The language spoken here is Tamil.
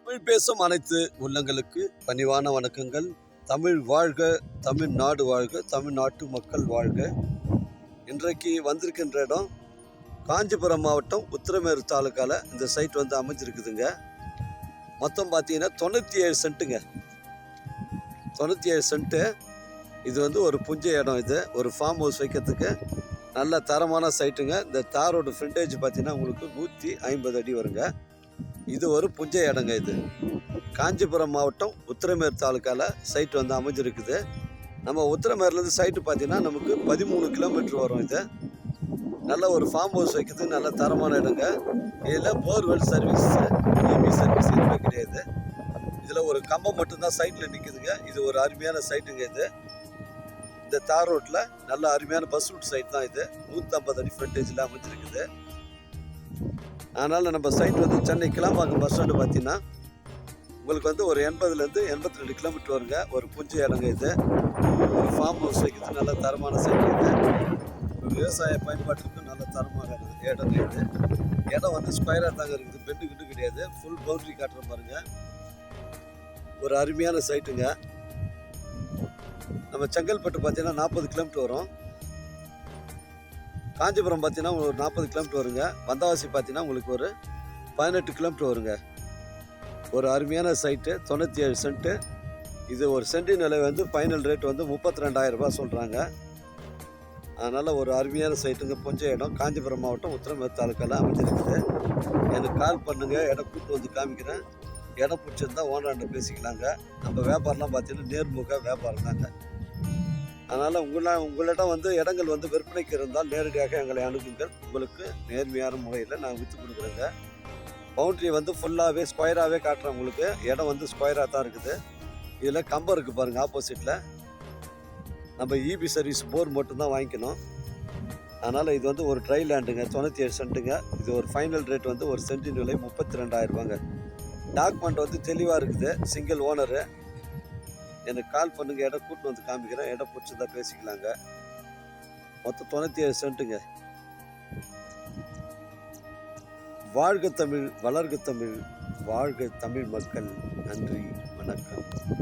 தமிழ் பேசும் அனைத்து உள்ளங்களுக்கு பணிவான வணக்கங்கள். தமிழ் வாழ்க, தமிழ்நாடு வாழ்க, தமிழ்நாட்டு மக்கள் வாழ்க. இன்றைக்கு வந்திருக்கின்ற இடம் காஞ்சிபுரம் மாவட்டம் உத்திரமேறு தாலுக்காவில் இந்த சைட் வந்து அமைஞ்சிருக்குதுங்க. மொத்தம் பார்த்தீங்கன்னா 97 சென்ட்டுங்க. 97 சென்ட்டு. இது வந்து ஒரு புஞ்சை இடம். இது ஒரு ஃபார்ம் ஹவுஸ் வைக்கிறதுக்கு நல்ல தரமான சைட்டுங்க. இந்த தாரோட ஃப்ரண்டேஜ் பார்த்தீங்கன்னா உங்களுக்கு 150 அடி வருங்க. இது ஒரு புஞ்சை இடங்க. இது காஞ்சிபுரம் மாவட்டம் உத்திரமேறு தாலுக்காவில் சைட் வந்து அமைஞ்சிருக்குது. நம்ம உத்திரமேறுலேருந்து சைட்டு பார்த்தீங்கன்னா நமக்கு 13 கிலோமீட்டர் வரும். இது நல்ல ஒரு ஃபார்ம் ஹவுஸ் வைக்கிறதுக்கு நல்ல தரமான இடங்க. இதில் போர்வெல் சர்வீஸ், இபி சர்வீஸ் எதுவுமே கிடையாது. இதில் ஒரு கம்பம் மட்டும்தான் சைட்டில் நிற்குதுங்க. இது ஒரு அருமையான சைட்டுங்க. இது இந்த தார் ரோட்டில் நல்ல அருமையான பஸ் ரூட் சைட் தான். இது 150 அடி ஃப்ரண்டேஜில் அமைஞ்சிருக்குது. அதனால் நம்ம சைட் வந்து சென்னை கிளாம்பாக்கம் பஸ் ஸ்டாண்டு பார்த்தீங்கன்னா உங்களுக்கு வந்து ஒரு 80லேருந்து 82 கிலோமீட்டர் வருங்க. ஒரு புஞ்சை இடங்க. இது ஒரு ஃபார்ம் ஹவுஸ் வைக்கிறது நல்ல தரமான சைட். இது ஒரு விவசாய பயன்பாட்டுக்கு நல்ல தரமான இடங்க. இது இடம் வந்து ஸ்கொயராக தாங்க இருக்குது. பெட்டு கிட்டு கிடையாது. ஃபுல் பவுண்டரி காட்டுற பாருங்க. ஒரு அருமையான சைட்டுங்க. நம்ம செங்கல்பட்டு பார்த்தீங்கன்னா 40 கிலோமீட்டர் வரும். காஞ்சிபுரம் பார்த்தீங்கன்னா ஒரு 40 கிலோமீட்டர் வருங்க. வந்தவாசி பார்த்தீங்கன்னா உங்களுக்கு ஒரு 18 கிலோமீட்டர் வருங்க. ஒரு அருமையான சைட்டு 97 சென்ட்டு. இது ஒரு சென்டின் விலை வந்து ஃபைனல் ரேட் வந்து 32,000 ரூபாய் சொல்கிறாங்க. அதனால் ஒரு அருமையான சைட்டுங்க. புஞ்சை இடம் காஞ்சிபுரம் மாவட்டம் உத்திரமேறு தாலுக்காவில் அமைஞ்சிருக்குது. எனக்கு கால் பண்ணுங்கள். இடம் கூப்பிட்டு வந்து காமிக்கிறேன். இடம் பிடிச்சிருந்தா ஓனர்கிட்ட பேசிக்கலாங்க. நம்ம வியாபாரம்லாம் பார்த்தீங்கன்னா நேர்முக வியாபாரம் தாங்க. அதனால் உங்களிடம் வந்து இடங்கள் வந்து விற்பனைக்கு இருந்தால் நேரடியாக எங்களை அணுகுங்கள். உங்களுக்கு நேர்மையான முறையில் நான் விற்று கொடுக்குறேங்க. பவுண்ட்ரி வந்து ஃபுல்லாகவே ஸ்கொயராகவே காட்டுறேன். உங்களுக்கு இடம் வந்து ஸ்கொயராக தான் இருக்குது. இதில் கம்பம் இருக்குது பாருங்கள். ஆப்போசிட்டில் நம்ம இபி சர்வீஸ் போர் மட்டும்தான் வாங்கிக்கணும். அதனால் இது வந்து ஒரு ட்ரை லேண்டுங்க. 97 சென்ட்டுங்க. இது ஒரு ஃபைனல் ரேட் வந்து ஒரு சென்டின் விலை 32,000 ரூபாங்க. டாக்குமெண்ட் வந்து தெளிவாக இருக்குது. Single owner. எனக்கு கால் பண்ணுங்கள். இடம் கூட்டு வந்து காமிக்கிறேன். இடம் பிடிச்சிருந்தா பேசிக்கலாங்க. மொத்தம் 97 சென்ட்டுங்க. வாழ்க தமிழ், வளர்க தமிழ், வாழ்க தமிழ் மக்கள். நன்றி, வணக்கம்.